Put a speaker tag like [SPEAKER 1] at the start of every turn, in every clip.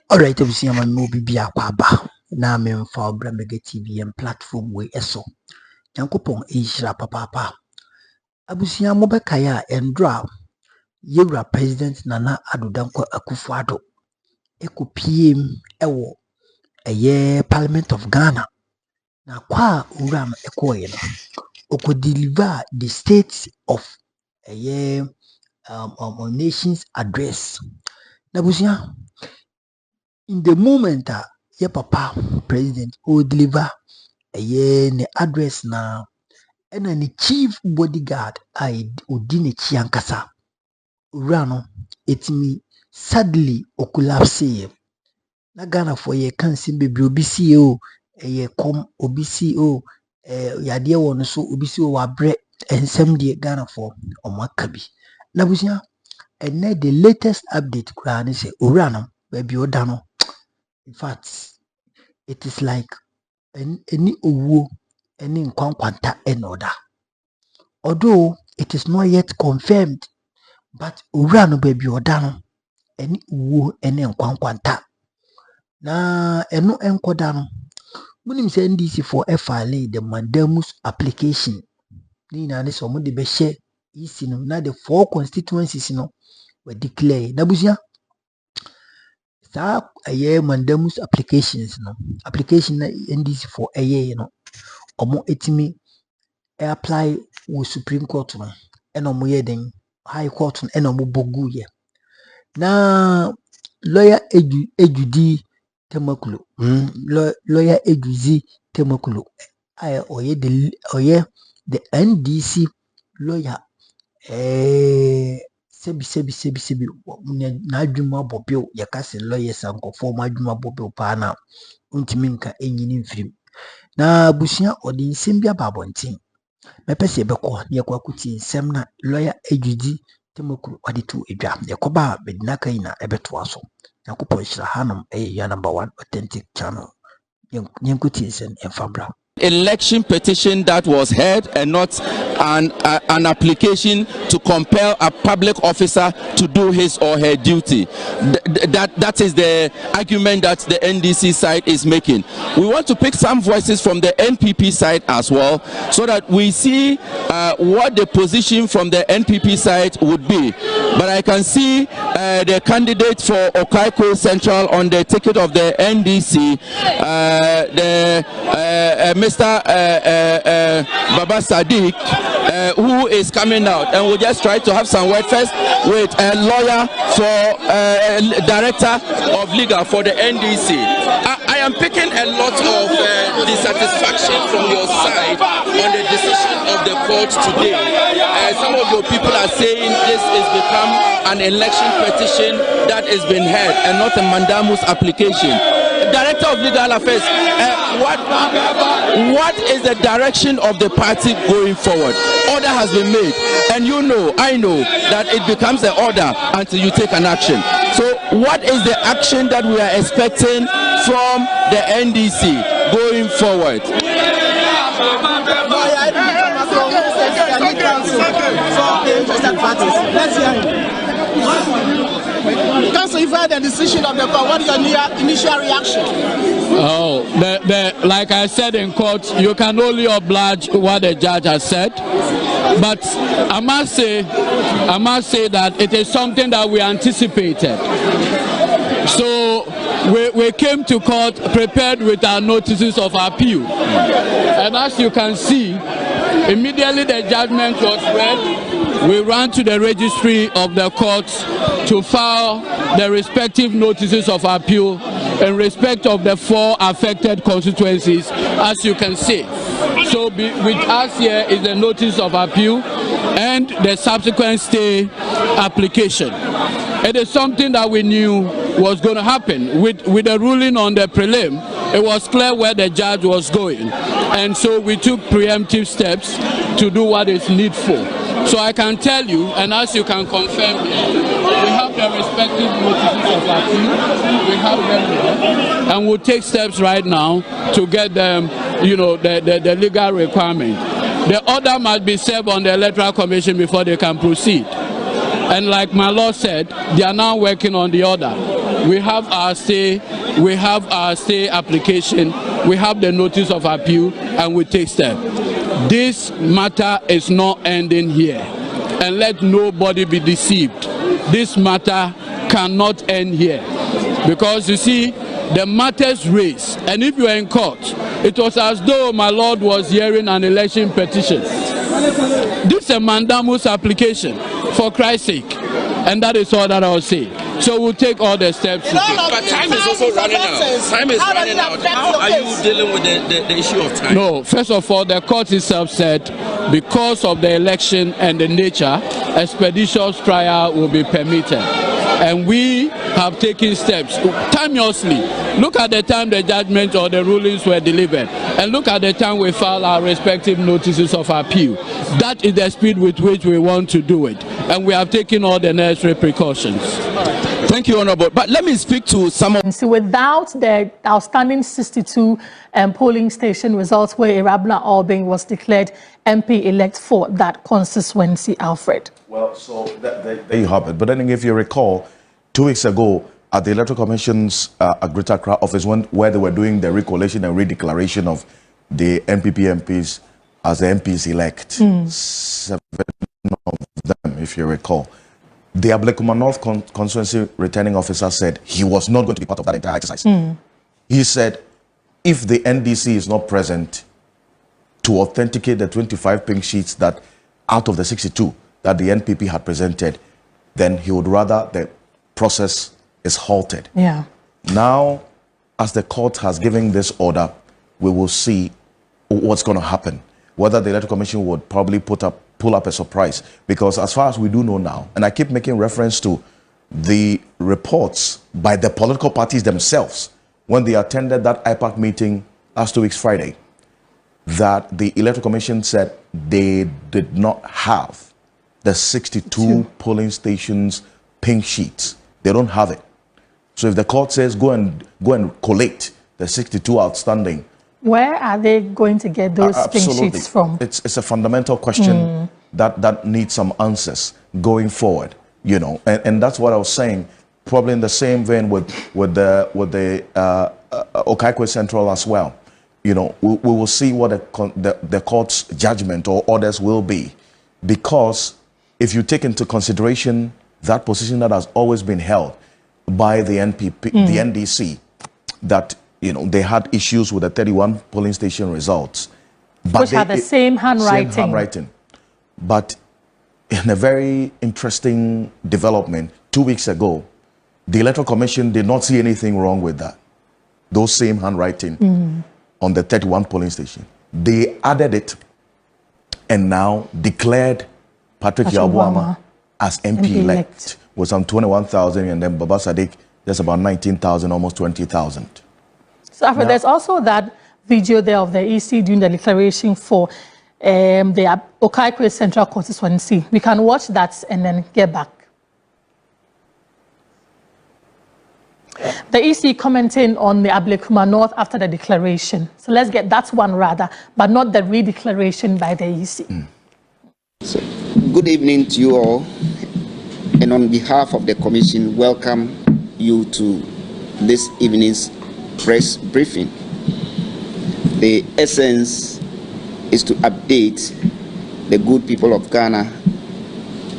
[SPEAKER 1] Alright, obviously I'm no bibia kwaba. Na me mfa obra mega TV and platform we eso. Yankopon ishira papa. Abusia mo bekaya endra yewra President Nana Addo Dankwa Akuffo Addo. Eko PM ewo Parliament of Ghana. Na kwa uram eko ye no. Oko deliver the state of nation's address. Na busia in the moment ye papa president o deliver ne address na ena ni chief bodyguard odi ne chiankasa ura no etimi sadly okulapse na Ghana for ye kansim bebre obisi o kom obisi o yade won so obisi o wabre ensem de Ghana for omakabi na busia ene the latest update kura ne se ura no baby oda no. In fact, it is like any owo, any nkwanta enoda. Although it is not yet confirmed, but urano baby odano, any owo, any nkwanta. Na eno enkodano. Munim se NDC for FILA the mandamus application. Ni na ne so mo de be share isi no na the 4 constituencies no were declared. Nabusia sa mandamus applications no application na NDC for no omo etimi apply with Supreme Court no eno mo yeden High Court no eno mo bogu ye na lawyer ejudi temakulo lawyer ejuzi temakulo oye the NDC lawyer sebi na adwuma bobio yakase lawyers anko form adwuma bobio pa na untimi nka enyini mfirim na busia odi nsem bia babontin mepese beko ne kwakuti nsem na lawyer ejudi temokuru odi tu edwa yakoba bedinaka ina ebeto aso yakopon shira hanum ya number 1 authentic channel yenkuti nsem enfabra.
[SPEAKER 2] Election petition that was heard and not an application to compel a public officer to do his or her duty. That is the argument that the NDC side is making. We want to pick some voices from the NPP side as well, so that we see what the position from the NPP side would be. But I can see the candidate for Okaiko Central on the ticket of the NDC, Mr. Baba Sadiq, who is coming out, and we'll just try to have some word first with a lawyer for director of legal for the NDC. I am picking a lot of dissatisfaction from your side on the decision of the court today. Some of your people are saying this has become an election petition that has been heard and not a mandamus application. Director of Legal Affairs, what is the direction of the party going forward? Order has been made, and I know that it becomes an order until you take an action. So what is the action that we are expecting from the NDC going forward?
[SPEAKER 3] Council, you've heard the decision of the court. What is your initial reaction?
[SPEAKER 4] Oh, like I said in court, you can only oblige what the judge has said. But I must say that it is something that we anticipated. So we came to court prepared with our notices of appeal. And as you can see, immediately the judgment was read, we ran to the registry of the courts to file the respective notices of appeal in respect of the 4 affected constituencies, as you can see. So with us here is the notice of appeal and the subsequent stay application. It is something that we knew was going to happen. With the ruling on the prelim, it was clear where the judge was going. And so we took preemptive steps to do what is needful. So I can tell you, and as you can confirm, we have the respective notices of appeal. We have them here, and we'll take steps right now to get them, the legal requirement. The order must be served on the Electoral Commission before they can proceed. And like my lord said, they are now working on the order. we have our stay application, we have the notice of appeal, and we take steps. This matter is not ending here, and let nobody be deceived. This matter cannot end here, because you see, the matters raised, and if you are in court, it was as though my lord was hearing an election petition. This is a mandamus application, for Christ's sake, and that is all that I will say. So we'll take all the steps.
[SPEAKER 2] But time is also running out. Time is running out. How are you dealing with the issue of time?
[SPEAKER 4] No, first of all, the court itself said because of the election and the nature, expeditious trial will be permitted. And we have taken steps timeously. Look at the time the judgment or the rulings were delivered, and look at the time we file our respective notices of appeal. That is the speed with which we want to do it, and we have taken all the necessary precautions.
[SPEAKER 2] Thank you, Honorable. But let me speak to some of...
[SPEAKER 5] So without the outstanding 62 polling station results where Irabna Albin was declared MP-elect for that constituency, Alfred.
[SPEAKER 6] Well, so there you have it. But then if you recall, 2 weeks ago at the Electoral Commission's Greater Accra office, where they were doing the recollation and redeclaration of the NPP MPs as the MPs elect, 7 of them, if you recall, the Ablekuma North Constituency returning officer said he was not going to be part of that entire exercise. He said, if the NDC is not present to authenticate the 25 pink sheets that out of the 62 that the NPP had presented, then he would rather the process is halted.
[SPEAKER 5] Yeah.
[SPEAKER 6] Now, as the court has given this order, we will see what's going to happen. Whether the Electoral Commission would probably pull up a surprise, because as far as we do know now, and I keep making reference to the reports by the political parties themselves when they attended that IPAC meeting last 2 weeks Friday, that the Electoral Commission said they did not have the 62 polling stations pink sheets. They don't have it. So if the court says go and collate the 62 outstanding,
[SPEAKER 5] where are they going to get those pink sheets from?
[SPEAKER 6] It's a fundamental question that needs some answers going forward, you know, and that's what I was saying. Probably in the same vein with the Okaikwe Central as well. You know, we will see what the court's judgment or orders will be, because if you take into consideration that position that has always been held by the NPP, the NDC, that, you know, they had issues with the 31 polling station results. But
[SPEAKER 5] which had the same handwriting.
[SPEAKER 6] But in a very interesting development, 2 weeks ago, the Electoral Commission did not see anything wrong with that. Those same handwriting on the 31 polling station. They added it and now declared Patrick Yabuama as MP-elect with some 21,000, and then Baba Sadiq just about 19,000, almost 20,000.
[SPEAKER 5] So Alfred, there's also that video there of the EC doing the declaration for the Okaikwe Central Constituency. We can watch that and then get back. The EC commenting on the Ablekuma North after the declaration. So let's get that one rather, but not the re-declaration by the EC.
[SPEAKER 7] So, good evening to you all, and on behalf of the Commission, welcome you to this evening's press briefing. The essence is to update the good people of Ghana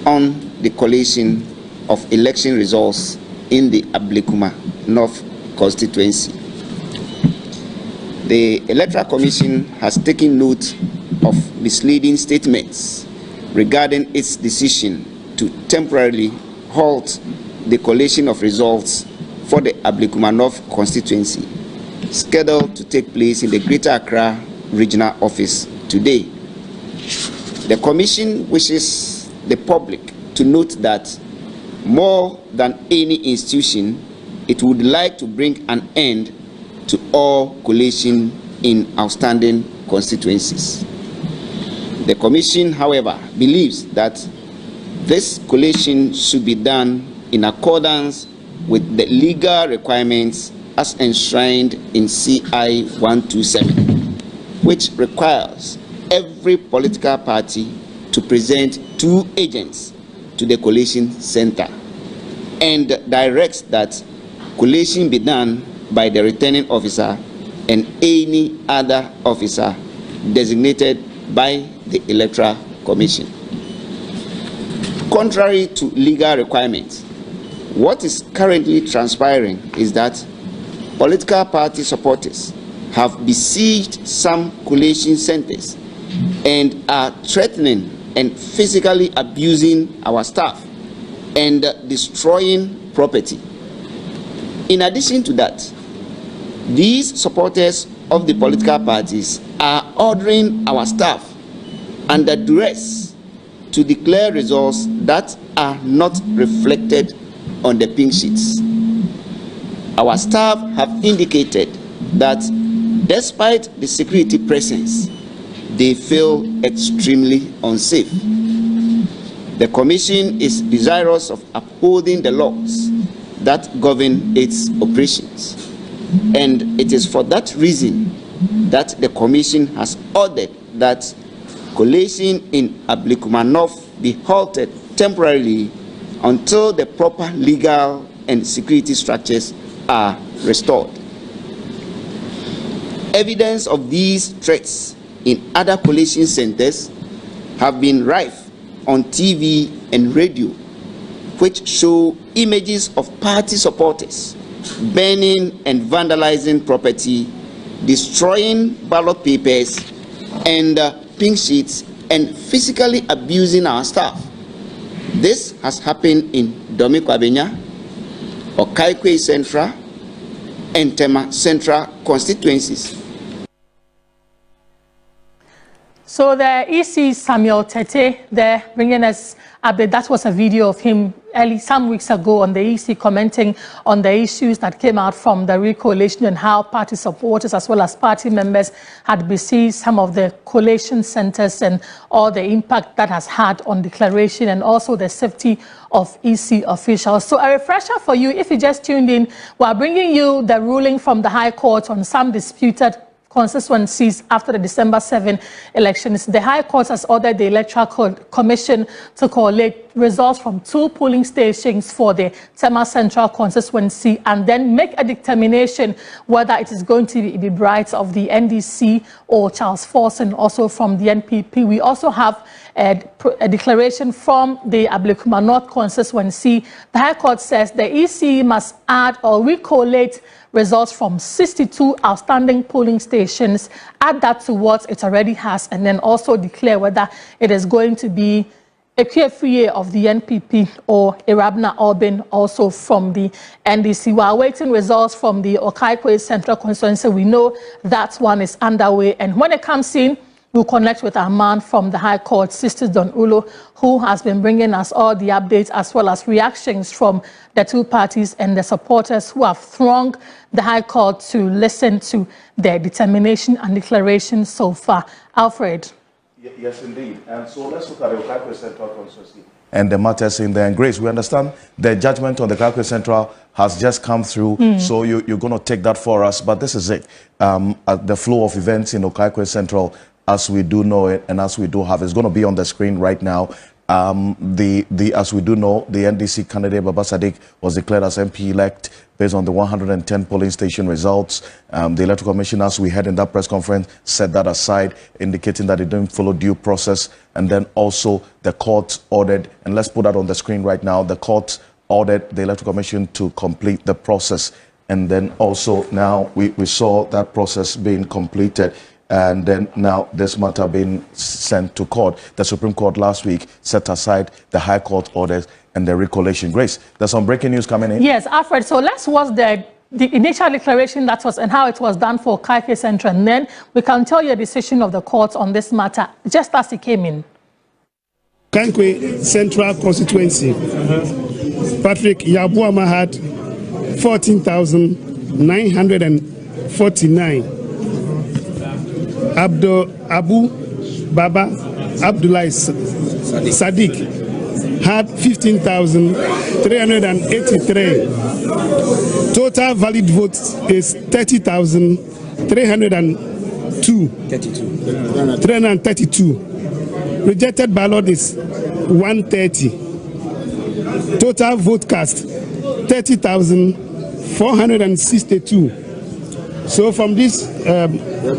[SPEAKER 7] on the collation of election results in the Ablekuma North constituency. The Electoral Commission has taken note of misleading statements regarding its decision to temporarily halt the collation of results for the Ablekuma North constituency, scheduled to take place in the Greater Accra Regional Office today. The Commission wishes the public to note that more than any institution, it would like to bring an end to all collation in outstanding constituencies. The Commission, however, believes that this collation should be done in accordance with the legal requirements as enshrined in CI 127, which requires every political party to present 2 agents to the collation center, and directs that collation be done by the returning officer and any other officer designated by the Electoral Commission. Contrary to legal requirements, what is currently transpiring is that political party supporters have besieged some collation centers and are threatening and physically abusing our staff and destroying property. In addition to that, these supporters of the political parties are ordering our staff under duress to declare results that are not reflected on the pink sheets. Our staff have indicated that despite the security presence, they feel extremely unsafe. The Commission is desirous of upholding the laws that govern its operations, and it is for that reason that the Commission has ordered that collation in Ablekumanov be halted temporarily until the proper legal and security structures are restored. Evidence of these threats in other collation centers have been rife on TV and radio, which show images of party supporters burning and vandalizing property, destroying ballot papers and pink sheets, and physically abusing our staff. This has happened in Domikwabenya, Okaikwe Central, and Tema Central constituencies.
[SPEAKER 5] So the EC Samuel Tete there bringing us update. That was a video of him some weeks ago on the EC commenting on the issues that came out from the recollation and how party supporters as well as party members had besieged some of the collation centers and all the impact that has had on declaration and also the safety of EC officials. So a refresher for you, if you just tuned in, we are bringing you the ruling from the High Court on some disputed constituencies after the December 7 elections. The High Court has ordered the Electoral Commission to collate results from 2 polling stations for the Tema Central constituency and then make a determination whether it is going to be Bright of the NDC or Charles Forson, also from the NPP. We also have a declaration from the Ablekuma North constituency. The High Court says the EC must add or recollate results from 62 outstanding polling stations, add that to what it already has, and then also declare whether it is going to be a Kiefuye of the NPP or Irabna Albin also from the NDC. We are awaiting results from the Okaikwe Central constituency. We know that one is underway, and when it comes in, we'll connect with our man from the High Court, Sister Don Ulo, who has been bringing us all the updates as well as reactions from the 2 parties and the supporters who have thronged the High Court to listen to their determination and declaration so far. Alfred.
[SPEAKER 6] Yes, indeed. And so let's look at the Okaikwe Central constituency and the matters in there. And Grace, we understand the judgment on the Okaikwe Central has just come through, so you're going to take that for us. But this is it. The flow of events in Okaikwe Central, as we do know it and as we do have, it's going to be on the screen right now. As we do know, the NDC candidate Baba Sadiq was declared as MP-elect based on the 110 polling station results. The Electoral Commission, as we had in that press conference, set that aside, indicating that it didn't follow due process. And then also the court ordered, and let's put that on the screen right now, the court ordered the Electoral Commission to complete the process. And then also now we saw that process being completed. And then now this matter being sent to court. The Supreme Court last week set aside the High Court orders and the recollation. Grace, there's some breaking news coming in.
[SPEAKER 5] Yes, Alfred. So let's watch the initial declaration that was and how it was done for Okaikwe Central. And then we can tell you the decision of the court on this matter just as it came in.
[SPEAKER 8] Okaikwe Central constituency. Patrick Yabuama had 14,949. Abu Baba Abdullah Sadiq had 15,383. Total valid votes is 30,332. Rejected ballot is 130. Total vote cast 30,000 462. So from this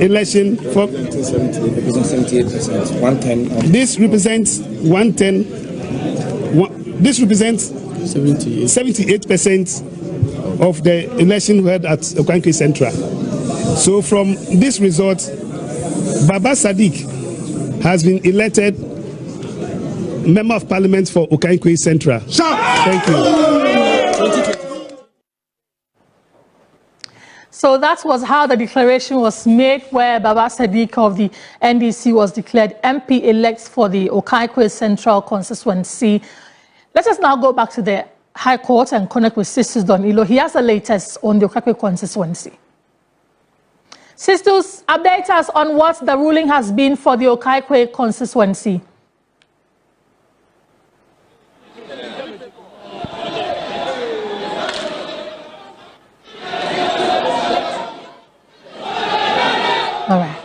[SPEAKER 8] election,
[SPEAKER 9] represents 78%. 110.
[SPEAKER 8] This represents 110. This represents 78% of the election held at Okankwe Central. So from this result, Baba Sadiq has been elected Member of Parliament for Okankwe Central. Thank you.
[SPEAKER 5] So that was how the declaration was made, where Baba Sadiq of the NDC was declared MP-elect for the Okankwe Central constituency. Let us now go back to the High Court and connect with Sisters Donilo. He has the latest on the Okankwe constituency. Sisters, update us on what the ruling has been for the Okankwe constituency. All right.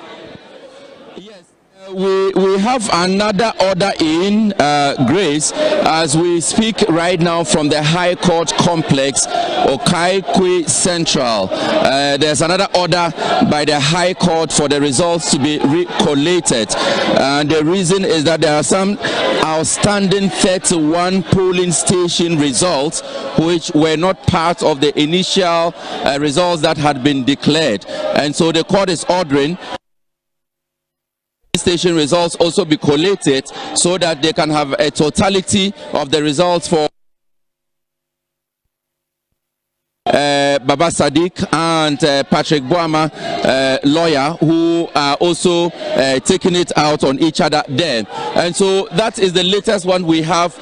[SPEAKER 2] Yes, we have another order in, Grace, as we speak right now from the High Court complex, Okankwe Central. There's another order by the High Court for the results to be recollated. And the reason is that there are some outstanding 31 polling station results which were not part of the initial results that had been declared. And so the court is ordering station results also be collated so that they can have a totality of the results for Baba Sadiq and Patrick Boama, lawyer, who are also taking it out on each other there. And so that is the latest one we have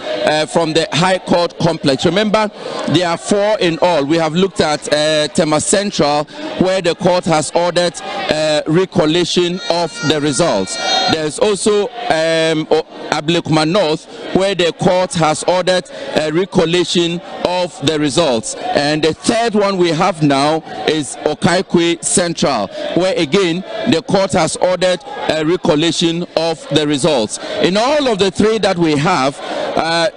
[SPEAKER 2] from the High Court complex. Remember, there are 4 in all. We have looked at Tema Central, where the court has ordered recollation of the results. There's also Ablekuma North, where the court has ordered recollation of the results. And the third one we have now is Okankwe Central, where again the court has ordered a recollation of the results. In all of the 3 that we have,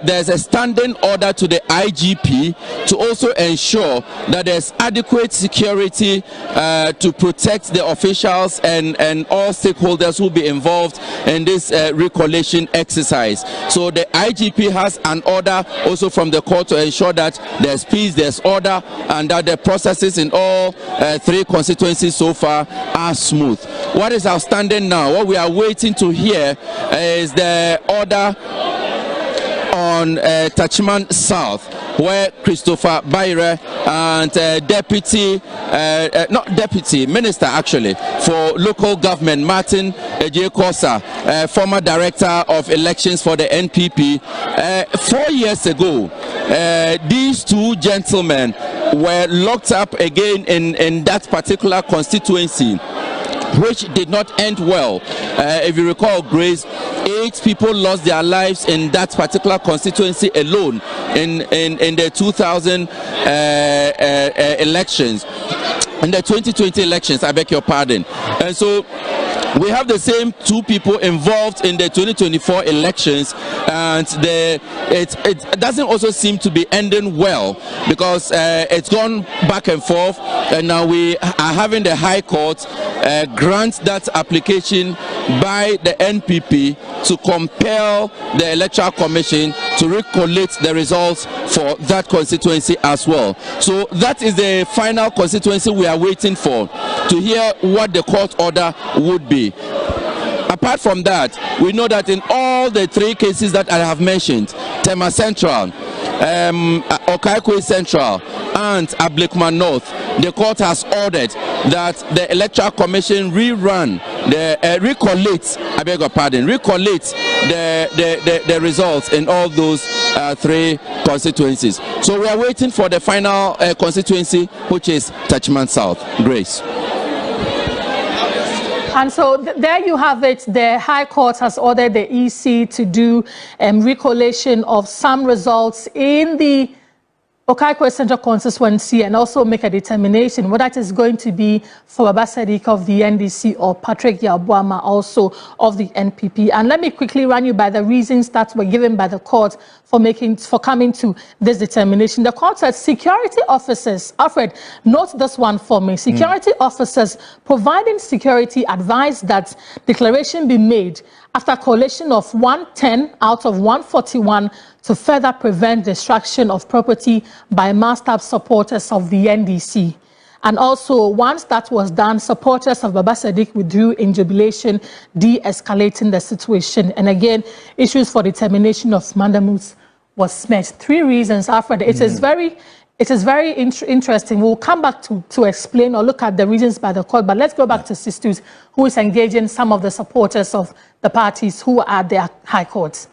[SPEAKER 2] there's a standing order to the IGP to also ensure that there's adequate security to protect the officials and all stakeholders who will be involved in this recollation exercise. So the IGP has an order also from the court to ensure that there's peace, there's order, and that the processes in all 3 constituencies so far are smooth. What is outstanding now, what we are waiting to hear is the order on Tachman South, where Christopher Bayre and Minister actually for local government, Martin J. Kosa, former director of elections for the NPP, 4 years ago, these 2 gentlemen were locked up again in that particular constituency, which did not end well. If you recall, Grace, 8 people lost their lives in that particular constituency alone in the 2000 elections, in the 2020 elections, I beg your pardon. And so we have the same 2 people involved in the 2024 elections, and it doesn't also seem to be ending well, because it's gone back and forth, and now we are having the High Court grant that application by the NPP to compel the Electoral Commission to recollate the results for that constituency as well. So that is the final constituency we are waiting for, to hear what the court order would be. Apart from that, we know that in all the 3 cases that I have mentioned, Tema Central, Okankwe Central, and Ablekuma North, the court has ordered that the Electoral Commission recollate the results in all those 3 constituencies. So we are waiting for the final constituency, which is Tachman South. Grace.
[SPEAKER 5] And so there you have it. The High Court has ordered the EC to do recollation of some results in the Okaigwe Central Constituency and also make a determination whether it is going to be for Baba Sadiq of the NDC or Patrick Yabuama also of the NPP. And let me quickly run you by the reasons that were given by the court for coming to this determination. The court said security officers, Alfred, note this one for me. Security officers providing security advised that declaration be made after collation of 110 out of 141 to further prevent destruction of property by masked-up supporters of the NDC. And also, once that was done, supporters of Baba Sadiq withdrew in jubilation, de-escalating the situation. And again, issues for determination of mandamus was met. 3 reasons, Alfred. It is very interesting. We'll come back to explain or look at the reasons by the court, but let's go back to Sistus, who is engaging some of the supporters of the parties who are at their high courts.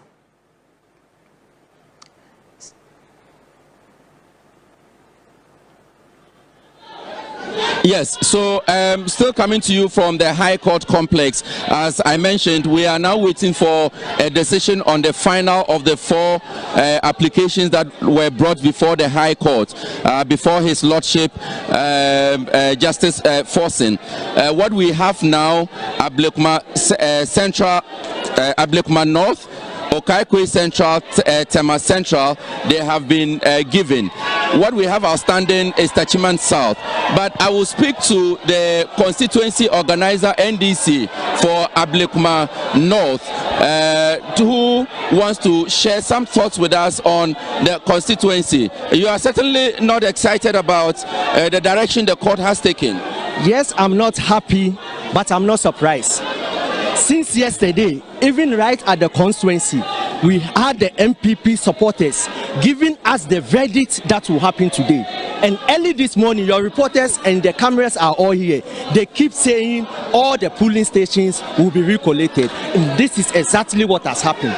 [SPEAKER 2] Yes, so still coming to you from the High Court complex. As I mentioned, we are now waiting for a decision on the final of the 4 applications that were brought before the High Court, before His Lordship Justice Forson. What we have now, Ablekuma Central, Ablekuma North, Okaigwe Central, Tema Central, they have been given. What we have outstanding is Tachiman South. But I will speak to the constituency organizer, NDC, for Ablekuma North, who wants to share some thoughts with us on the constituency. You are certainly not excited about the direction the court has taken.
[SPEAKER 10] Yes, I'm not happy, but I'm not surprised. Since yesterday, even right at the constituency, we had the MPP supporters giving us the verdict that will happen today. And early this morning, your reporters and the cameras are all here. They keep saying all the polling stations will be recollated. And this is exactly what has happened.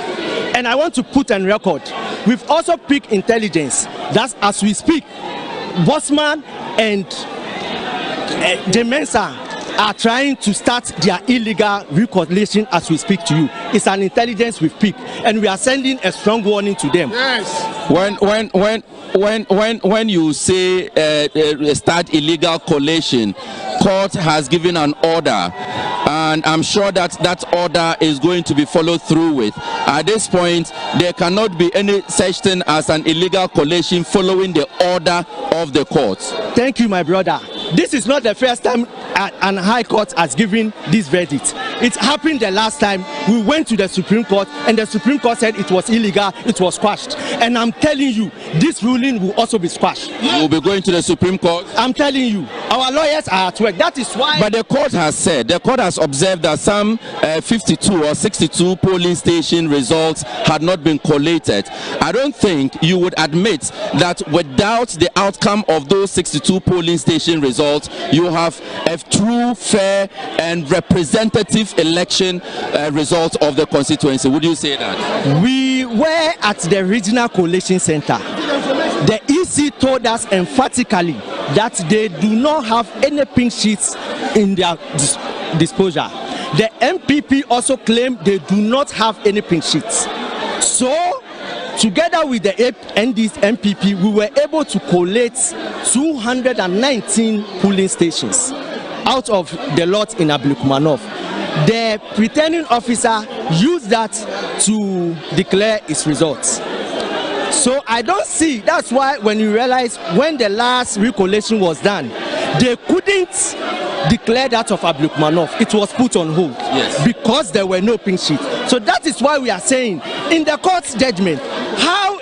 [SPEAKER 10] And I want to put on record, we've also picked intelligence that as we speak, Bosman and Demensa are trying to start their illegal recollation as we speak to you. It's an intelligence we've picked, and we are sending a strong warning to them.
[SPEAKER 2] Yes. When you say start illegal collation, court has given an order, and I'm sure that that order is going to be followed through with. At this point, there cannot be any such thing as an illegal collation following the order of the court.
[SPEAKER 10] Thank you, my brother. This is not the first time an high court has given this verdict. It happened the last time we went to the Supreme Court, and the Supreme Court said it was illegal, it was quashed. And I'm telling you, this ruling will also be squashed.
[SPEAKER 2] You will be going to the Supreme Court?
[SPEAKER 10] I'm telling you, our lawyers are at work. That is why.
[SPEAKER 2] But the court has said, the court has observed that some 52 or 62 polling station results had not been collated. I don't think you would admit that without the outcome of those 62 polling station results, you have a true, fair, and representative election result of the constituency. Would you say that?
[SPEAKER 10] We were at the regional collation center. The EC told us emphatically that they do not have any pink sheets in their disposal. The MPP also claimed they do not have any pink sheets. So, together with the NDC MPP, we were able to collate 219 polling stations out of the lot in Ablekuma North. The returning officer used that to declare its results. So I don't see, that's why when you realize when the last recollation was done, they couldn't declare that of Ablekuma North. It was put on hold because there were no pink sheets. So that is why we are saying in the court's judgment, how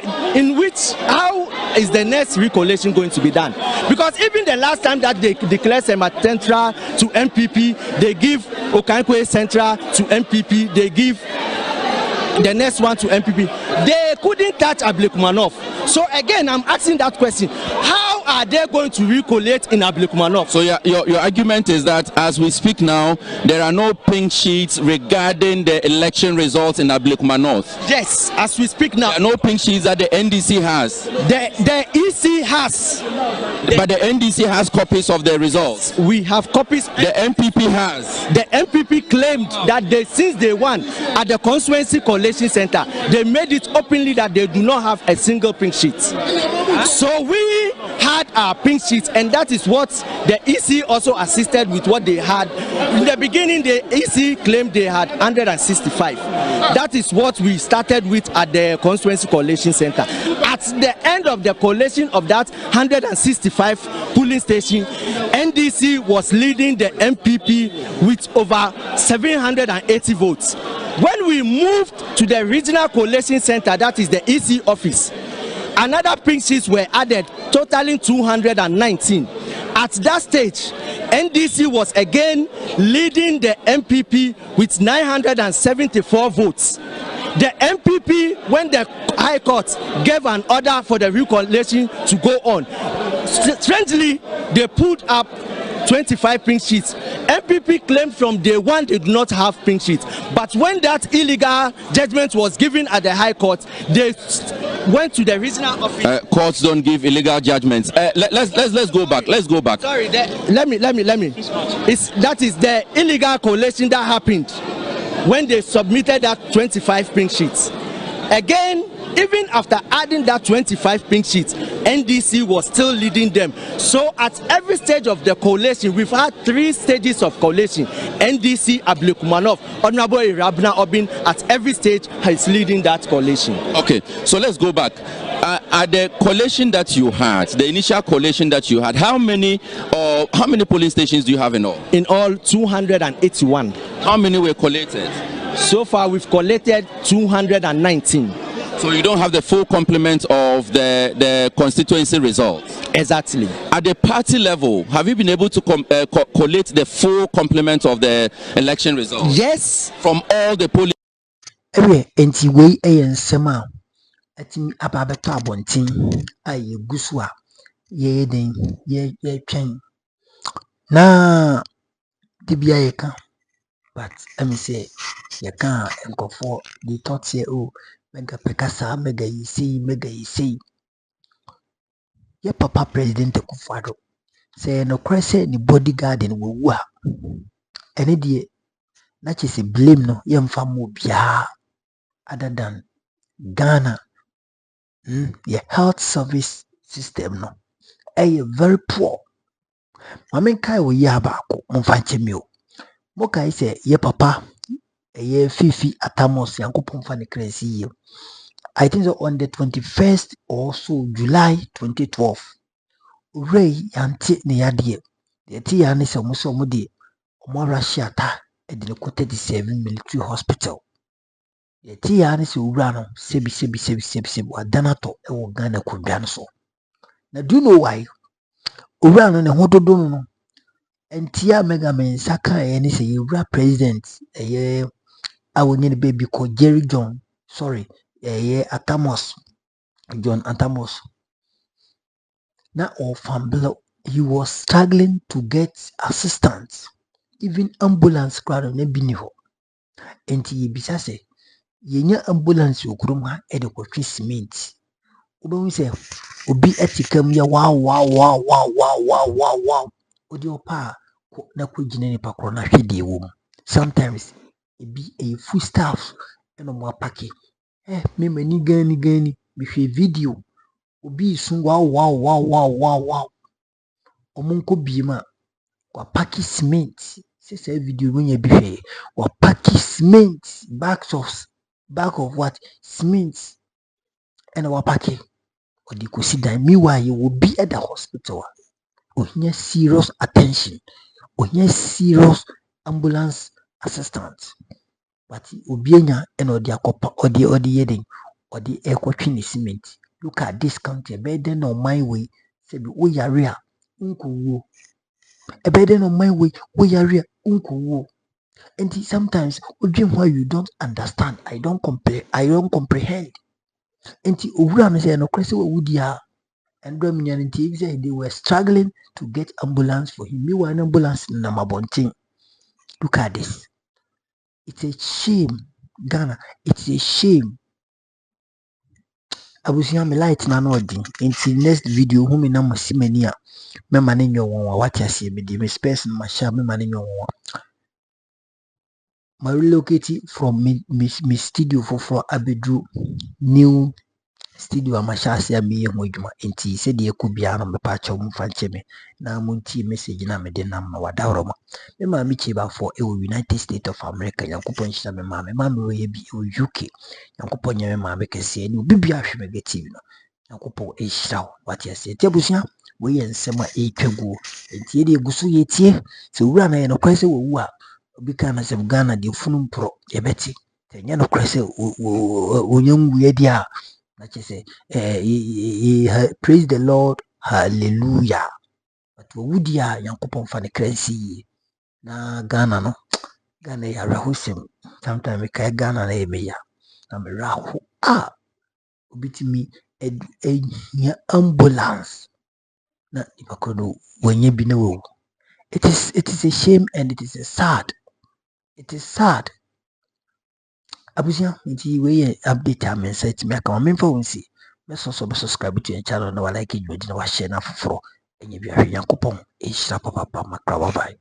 [SPEAKER 10] is the next recollation going to be done? Because even the last time that they declared Sema Central to MPP, they give Okaigwe Central to MPP, they give the next one to MPP. They couldn't touch Ablekuma North. So again, I'm asking that question. How How are they going to recollate in Ablekumanov?
[SPEAKER 2] So your argument is that as we speak now, there are no pink sheets regarding the election results in Ablekumanov.
[SPEAKER 10] Yes, as we speak now.
[SPEAKER 2] There are no pink sheets that the NDC has.
[SPEAKER 10] The EC has.
[SPEAKER 2] But the NDC has copies of the results.
[SPEAKER 10] We have copies.
[SPEAKER 2] The MPP has.
[SPEAKER 10] The MPP claimed that since they won at the Constituency Coalition Center, they made it openly that they do not have a single pink sheet. So we had our pink sheets, and that is what the EC also assisted with what they had. In the beginning, the EC claimed they had 165. That is what we started with at the Constituency Coalition Center. At the end of the collation of that 165 polling station, NDC was leading the MPP with over 780 votes. When we moved to the Regional Coalition Center, that is the EC office, another pink sheets were added, totaling 219. At that stage, NDC was again leading the MPP with 974 votes. The MPP, when the High Court gave an order for the recollation to go on, strangely, they put up 25 pink sheets. MPP claimed from day one they do not have pink sheets. But when that illegal judgment was given at the High Court, they went to the regional office.
[SPEAKER 2] Courts don't give illegal judgments. Let's go back. Let's go back.
[SPEAKER 10] Sorry, let me. That is the illegal collation that happened when they submitted that 25 pink sheets. Again, even after adding that 25 pink sheets, NDC was still leading them. So at every stage of the coalition, we've had 3 stages of coalition. NDC, Ablekumanov, Honorable Rabna Obin, at every stage is leading that coalition.
[SPEAKER 2] Okay, so let's go back. At the coalition that you had, the initial coalition that you had, how many polling stations do you have in all?
[SPEAKER 10] In all, 281.
[SPEAKER 2] How many were collated?
[SPEAKER 10] So far, we've collated 219.
[SPEAKER 2] So you don't have the full complement of the constituency results?
[SPEAKER 10] Exactly.
[SPEAKER 2] At the party level, have you been able to collate the full complement of the election results?
[SPEAKER 10] Yes.
[SPEAKER 2] From all the polling?
[SPEAKER 1] Atimi ababeto abontin aye gusua ye den ye twen na dibia ye kan but emi say ye kan enkofo di thought say oh mega pekasa mega yisi ye papa president Akuffo Addo say no kwese ni bodyguard ni wowu a ene die na chese blame no ye mfa mo bia other than Ghana. The health service system no very poor. Mama kai wo ya ba ko mfa nchemi o. Mo kai say ye papa fifi atamos yankopon fa ne kransi ye. I think so on the 21st or so July 2012. Ray yanti ne yade. The ti ya ne se mo so mo de mo Russia ta e de ko 37 military hospital. Ye ti ya ne se owura no sebi wadana to e wo Ghana kwadwa no so. Na do you know why? Owura no ne hododo no entia mega men saka e ne se owura president awonye ne baby ko Jerry John Atamos John Atamos na ofamblo he was struggling to get assistance, even ambulance crowd na biniho enti bisa se yenya ambulance okurum ha e de kwatwe cement obo se obi etikam ya wow odi opa na kwagina ne pakro na hwede wo sometimes ebi full staff eno mo apake me mani gani me hwe video obi sun wow omunko biema wa paki cement say video no nya bi hwe wa paki cement back of what cement and wa paki odi kosi dan meanwhile you will be at the hospital ohia serious attention ohia serious ambulance assistance but obienya and odi akopa odi yedin odi ekotwe ni cement. Look at this country burden on my way say we yare unkuwo a burden on my way we yare unkuwo. And sometimes why you don't understand, I don't comprehend. And owura no say no kwese we wudia and they were struggling to get ambulance for him. Me one ambulance in Namabonting. Look at this. It's a shame, Ghana. It's a shame. I was young, light na no di. In the next video, whom in a simenia, me manning your one, what I see, me the space in my shop, me manning your one. My relocated from me studio for Abedru new studio amashasi me yemojuma enti said ye could be an pacha mfancheme na munti message na mede nam na wadawro ma me ma mi chiba for United States of America yankopon hira me ma me ye bi UK yankopon nye me ma me kese ni bibia hwe me TV no yankopon e hira what you say tebusia we ye nsema e twagu enti ye de gusu ye tie se wura na ye no kwese wo wu a obi kana se Ghana de funum pro ye beti tenye no kwese onyangu ye dia. Like I say, praise the Lord, hallelujah. But would ya yankopon fa ne crazy na Ghana no Ghana ya rahusem sometimes we kay Ghana na emeya na me rahu obitimi nya ambulance na ibakono wenye bi na wo. It is a shame and it is sad. It is sad. Abusia nti we update am site me aka me phone si me so subscribe to your channel na like it na wa share na foforo enye bi ahwe yankopon e hira papa makra bye.